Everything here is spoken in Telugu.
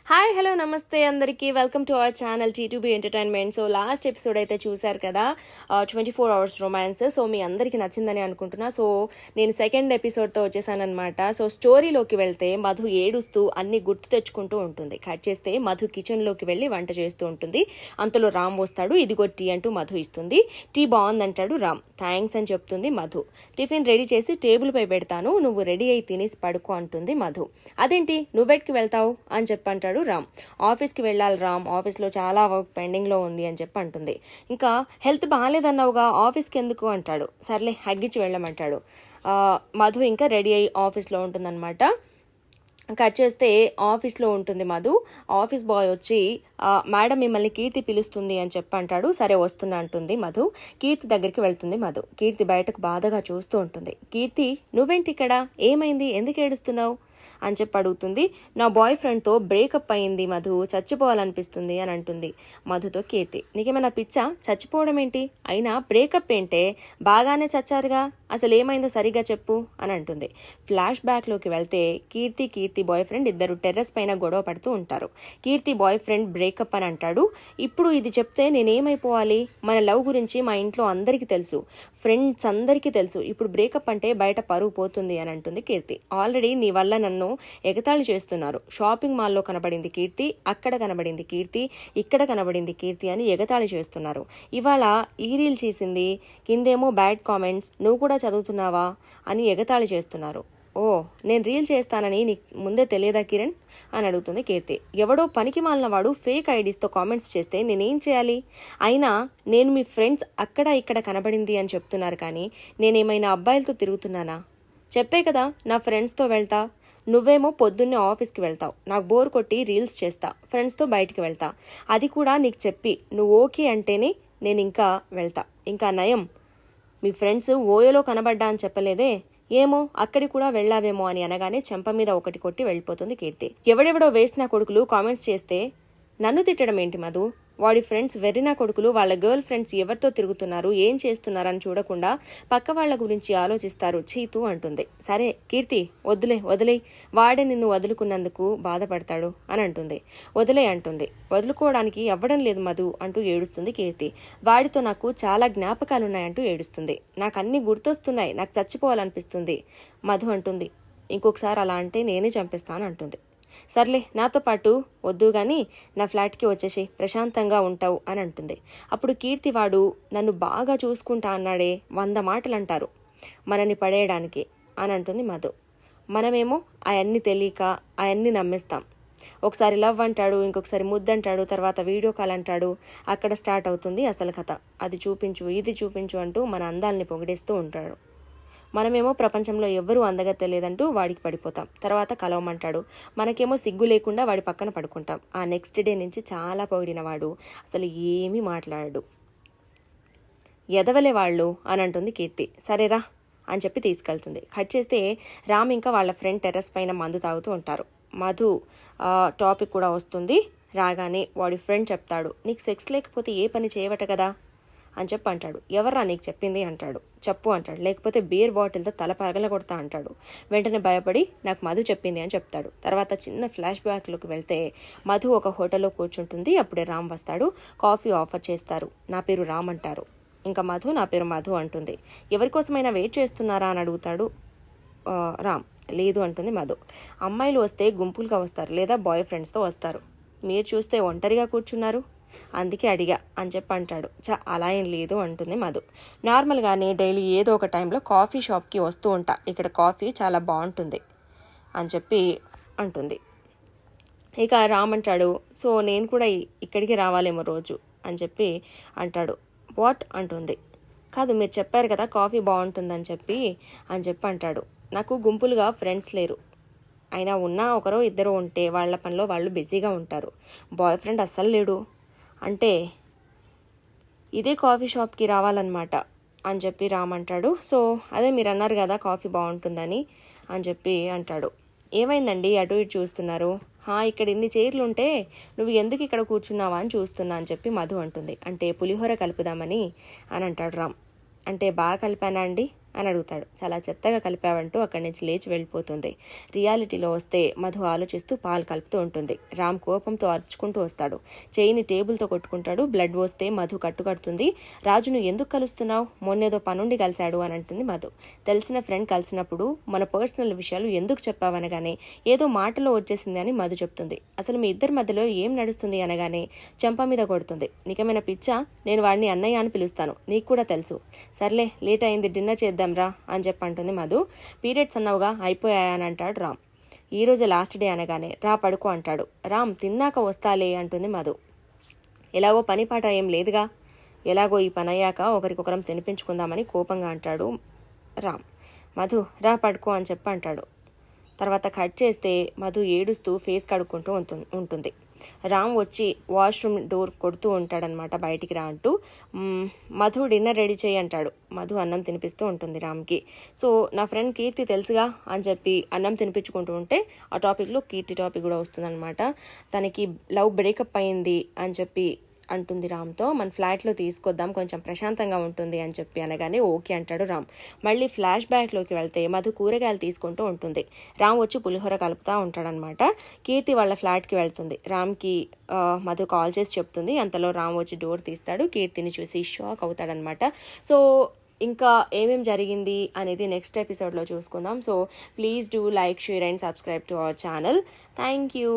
హాయ్ హలో నమస్తే అందరికీ welcome to our channel T two B entertainment. So last episode అయితే చూశారు కదా, 24 అవర్స్ రొమాన్స్. సో మీ అందరికీ నచ్చిందని అనుకుంటున్నా. సో నేను సెకండ్ ఎపిసోడ్తో వచ్చేసానమాట. సో స్టోరీలోకి వెళ్తే మధు ఏడుస్తూ అన్ని గుర్తు తెచ్చుకుంటూ ఉంటుంది. కట్ చేస్తే మధు కిచెన్లోకి వెళ్ళి వంట చేస్తూ ఉంటుంది. అంతలో రామ్ వస్తాడు. ఇదిగో టీ అంటూ మధు ఇస్తుంది. టీ బాగుందంటాడు రామ్. థ్యాంక్స్ అని చెప్తుంది మధు. టిఫిన్ రెడీ చేసి టేబుల్ పై పెడతాను, నువ్వు రెడీ అయి తినేసి పడుకో అంటుంది మధు. అదేంటి నువ్వెట్కి వెళ్తావు అని చెప్పంటాడు రామ్. ఆఫీస్కి వెళ్ళాలి రామ్, ఆఫీస్లో చాలా వర్క్ పెండింగ్లో ఉంది అని చెప్పి అంటుంది. ఇంకా హెల్త్ బాగాలేదన్నావుగా ఆఫీస్కి ఎందుకు అంటాడు. సర్లే హగ్గిచ్చి వెళ్ళమంటాడు. మధు ఇంకా రెడీ అయ్యి ఆఫీస్లో ఉంటుందన్నమాట. కట్ చేస్తే ఆఫీస్లో ఉంటుంది మధు. ఆఫీస్ బాయ్ వచ్చి మేడం మిమ్మల్ని కీర్తి పిలుస్తుంది అని చెప్పి అంటాడు. సరే వస్తున్నా అంటుంది మధు. కీర్తి దగ్గరికి వెళ్తుంది మధు. కీర్తి బయటకు బాధగా చూస్తూ ఉంటుంది. కీర్తి నువ్వేంటి ఇక్కడ, ఏమైంది, ఎందుకు ఏడుస్తున్నావు అని చెప్పి అడుగుతుంది. నా బాయ్ ఫ్రెండ్తో బ్రేకప్ అయింది మధు, చచ్చిపోవాలనిపిస్తుంది అని అంటుంది మధుతో కీర్తి. నీకేమైనా పిచ్చా, చచ్చిపోవడం ఏంటి, అయినా బ్రేకప్ ఏంటే, బాగానే చచ్చారుగా, అసలు ఏమైందో సరిగా చెప్పు అని అంటుంది. ఫ్లాష్ బ్యాక్లోకి వెళ్తే కీర్తి బాయ్ ఫ్రెండ్ ఇద్దరు టెర్రస్ పైన గొడవ పడుతూ ఉంటారు. కీర్తి బాయ్ ఫ్రెండ్ బ్రేకప్ అని అంటాడు. ఇప్పుడు ఇది చెప్తే నేనేమైపోవాలి, మన లవ్ గురించి మా ఇంట్లో అందరికీ తెలుసు, ఫ్రెండ్స్ అందరికీ తెలుసు, ఇప్పుడు బ్రేకప్ అంటే బయట పరువు పోతుంది అని అంటుంది కీర్తి. ఆల్రెడీ నీ వల్ల నన్ను ఎగతాళి చేస్తున్నారు, షాపింగ్ మాల్లో కనబడింది కీర్తి, అక్కడ కనబడింది కీర్తి, ఇక్కడ కనబడింది కీర్తి అని ఎగతాళి చేస్తున్నారు. ఇవాళ ఈ రీల్ చేసింది, కిందేమో బ్యాడ్ కామెంట్స్, నువ్వు కూడా చదువుతున్నావా అని ఎగతాళి చేస్తున్నారు. ఓ నేను రీల్ చేస్తానని నీకు ముందే తెలియదా కిరణ్ అని అడుగుతుంది కీర్తి. ఎవడో పనికి మాలిన వాడు ఫేక్ ఐడీస్తో కామెంట్స్ చేస్తే నేనేం చేయాలి, అయినా నేను మీ ఫ్రెండ్స్ అక్కడ ఇక్కడ కనబడింది అని చెప్తున్నారు, కానీ నేనేమైనా అబ్బాయిలతో తిరుగుతున్నానా, చెప్పే కదా నా ఫ్రెండ్స్తో వెళ్తా, నువ్వేమో పొద్దున్నే ఆఫీస్కి వెళ్తావు, నాకు బోర్ కొట్టి రీల్స్ చేస్తా, ఫ్రెండ్స్తో బయటికి వెళ్తా, అది కూడా నీకు చెప్పి నువ్వు ఓకే అంటేనే నేను ఇంకా వెళ్తా, ఇంకా నయం మీ ఫ్రెండ్స్ ఓయోలో కనబడ్డా అని చెప్పలేదే, ఏమో అక్కడికి కూడా వెళ్ళావేమో అని అనగానే చెంప మీద ఒకటి కొట్టి వెళ్ళిపోతుంది కీర్తి. ఎవడెవడో వేసిన కొడుకులు కామెంట్స్ చేస్తే నన్ను తిట్టడం ఏంటి మధు, వాడి ఫ్రెండ్స్ వెర్రినా కొడుకులు వాళ్ళ గర్ల్ ఫ్రెండ్స్ ఎవరితో తిరుగుతున్నారు, ఏం చేస్తున్నారని చూడకుండా పక్క వాళ్ళ గురించి ఆలోచిస్తారు, చీతు అంటుంది. సరే కీర్తి వదిలే వాడే నిన్ను వదులుకున్నందుకు బాధపడతాడు అని అంటుంది. వదిలే అంటుంది. వదులుకోవడానికి అవ్వడం లేదు మధు అంటూ ఏడుస్తుంది కీర్తి. వాడితో నాకు చాలా జ్ఞాపకాలున్నాయంటూ ఏడుస్తుంది. నాకు అన్నీ గుర్తొస్తున్నాయి, నాకు చచ్చిపోవాలనిపిస్తుంది మధు అంటుంది. ఇంకొకసారి అలా అంటే నేనే చంపేస్తాను అంటుంది. సర్లే నాతో పాటు వద్దు గాని నా ఫ్లాట్కి వచ్చేసి ప్రశాంతంగా ఉంటావు అని అంటుంది. అప్పుడు కీర్తి వాడు నన్ను బాగా చూసుకుంటా అన్నాడే, 100 మాటలు అంటారు మనని పడేయడానికి అని అంటుంది మధు. మనమేమో అవన్నీ తెలియక అవన్నీ నమ్మేస్తాం. ఒకసారి లవ్ అంటాడు, ఇంకొకసారి ముద్దంటాడు, తర్వాత వీడియో కాల్ అంటాడు. అక్కడ స్టార్ట్ అవుతుంది అసలు కథ. అది చూపించు ఇది చూపించు అంటూ మన అందాల్ని పొగిడేస్తూ ఉంటాడు. మనమేమో ప్రపంచంలో ఎవ్వరూ అందగత్తే లేదంటూ వాడికి పడిపోతాం. తర్వాత కలవమంటాడు, మనకేమో సిగ్గు లేకుండా వాడి పక్కన పడుకుంటాం. ఆ నెక్స్ట్ డే నుంచి చాలా పొగిడిన వాడు అసలు ఏమీ మాట్లాడాడు. ఎదవలే వాళ్ళు అని అంటుంది కీర్తి. సరేరా అని చెప్పి తీసుకెళ్తుంది. కట్ చేస్తే రామ్ ఇంకా వాళ్ళ ఫ్రెండ్ టెర్రస్ పైన మందు తాగుతూ ఉంటారు. మధు టాపిక్ కూడా వస్తుంది. రాగానే వాడి ఫ్రెండ్ చెప్తాడు, నీకు సెక్స్ లేకపోతే ఏ పని చేయవట కదా అని చెప్పి అంటాడు. ఎవర్రా నీకు చెప్పింది అంటాడు. చెప్పు అంటాడు. లేకపోతే బీర్ బాటిల్తో తల పగల కొడతా అంటాడు. వెంటనే భయపడి నాకు మధు చెప్పింది అని చెప్తాడు. తర్వాత చిన్న ఫ్లాష్ బ్యాక్లోకి వెళ్తే మధు ఒక హోటల్లో కూర్చుంటుంది. అప్పుడే రామ్ వస్తాడు. కాఫీ ఆఫర్ చేస్తారు. నా పేరు రామ్ అంటారు. ఇంకా మధు నా పేరు మధు అంటుంది. ఎవరికోసమైనా వెయిట్ చేస్తున్నారా అని అడుగుతాడు రామ్. లేదు అంటుంది మధు. అమ్మాయిలు వస్తే గుంపులుగా వస్తారు, లేదా బాయ్ ఫ్రెండ్స్తో వస్తారు, మీరు చూస్తే ఒంటరిగా కూర్చున్నారు, అందుకే అడిగా అని చెప్పి అంటాడు. అలా ఏం లేదు అంటుంది మధు. నార్మల్గానే డైలీ ఏదో ఒక టైంలో కాఫీ షాప్కి వస్తూ ఉంటా, ఇక్కడ కాఫీ చాలా బాగుంటుంది అని చెప్పి అంటుంది. ఇక రామ్ అంటాడు, సో నేను కూడా ఇక్కడికి రావాలేమో రోజు అని చెప్పి అంటాడు. వాట్ అంటుంది. కాదు మీరు చెప్పారు కదా కాఫీ బాగుంటుందని చెప్పి అంటాడు. నాకు గుంపులుగా ఫ్రెండ్స్ లేరు, అయినా ఉన్నా ఒకరో ఇద్దరు ఉంటే వాళ్ళ పనిలో వాళ్ళు బిజీగా ఉంటారు, బాయ్ ఫ్రెండ్ అస్సలు లేడు అంటే ఇదే కాఫీ షాప్కి రావాలన్నమాట అని చెప్పి రామ్ అంటాడు. సో అదే మీరు అన్నారు కదా కాఫీ బాగుంటుందని అని చెప్పి అంటాడు. ఏమైందండి అటు ఇటు చూస్తున్నారు, ఇక్కడ ఇన్ని చైర్లు ఉంటే నువ్వు ఎందుకు ఇక్కడ కూర్చున్నావా అని చూస్తున్నా అని చెప్పి మధు అంటుంది. అంటే పులిహోర కలుపుదామని అని అంటాడు రామ్. అంటే బాగా కలిపానా అండి అని అడుగుతాడు. చాలా చెత్తగా కలిపావంటూ అక్కడి నుంచి లేచి వెళ్ళిపోతుంది. రియాలిటీలో వస్తే మధు ఆలోచిస్తూ పాలు కలుపుతూ ఉంటుంది. రామ్ కోపంతో అరుచుకుంటూ వస్తాడు. చేయిని టేబుల్తో కొట్టుకుంటాడు. బ్లడ్ వస్తే మధు కట్టుకడుతుంది. రాజును ఎందుకు కలుస్తున్నావు, మొన్నేదో పనుండి కలిశాడు అని అంటుంది మధు. తెలిసిన ఫ్రెండ్ కలిసినప్పుడు మన పర్సనల్ విషయాలు ఎందుకు చెప్పావనగానే ఏదో మాటలో వచ్చేసింది అని మధు చెప్తుంది. అసలు మీ ఇద్దరి మధ్యలో ఏం నడుస్తుంది అనగానే చెంప మీద కొడుతుంది. నిజమైన పిచ్చా, నేను వాడిని అన్నయ్య అని పిలుస్తాను, నీకు కూడా తెలుసు. సర్లే లేట్ అయింది, డిన్నర్ చేద్దాంరా అని చెప్పి అంటుంది మధు. పీరియడ్స్ అన్నావుగా, అయిపోయాయని అంటాడు రామ్. ఈరోజు లాస్ట్ డే అనగానే రా పడుకో అంటాడు. రామ్ తిన్నాక వస్తాలే అంటుంది మధు. ఎలాగో పని పాట ఏం లేదుగా, ఎలాగో ఈ పని అయ్యాక ఒకరికొకరం తినిపించుకుందామని కోపంగా అంటాడు రామ్. మధు రా పడుకో అని చెప్పి అంటాడు. తర్వాత కట్ చేస్తే మధు ఏడుస్తూ ఫేస్ కడుక్కుంటూ ఉంటుంది. రామ్ వచ్చి వాష్రూమ్ డోర్ కొడుతూ ఉంటాడనమాట, బయటికి రా అంటూ. మధు డిన్నర్ రెడీ చేయి అంటాడు. మధు అన్నం తినిపిస్తూ ఉంటుంది రామ్కి. సో నా ఫ్రెండ్ కీర్తి తెలుసుగా అని చెప్పి అన్నం తినిపించుకుంటూ ఉంటే ఆ టాపిక్లో కీర్తి టాపిక్ కూడా వస్తుందన్నమాట. తనకి లవ్ బ్రేకప్ అయింది అని చెప్పి అంటుంది రామ్తో. మన ఫ్లాట్లో తీసుకొద్దాం, కొంచెం ప్రశాంతంగా ఉంటుంది అని చెప్పి అనగానే ఓకే అంటాడు రామ్. మళ్ళీ ఫ్లాష్ బ్యాక్లోకి వెళ్తే మధు కూరగాయలు తీసుకుంటూ ఉంటుంది. రామ్ వచ్చి పులిహోర కలుపుతూ ఉంటాడనమాట. కీర్తి వాళ్ళ ఫ్లాట్కి వెళ్తుంది. రామ్కి మధు కాల్ చేసి చెప్తుంది. అంతలో రామ్ వచ్చి డోర్ తీస్తాడు. కీర్తిని చూసి షాక్ అవుతాడనమాట. సో ఇంకా ఏమేం జరిగింది అనేది నెక్స్ట్ ఎపిసోడ్లో చూసుకుందాం. So please do like, share and subscribe to our channel. Thank you.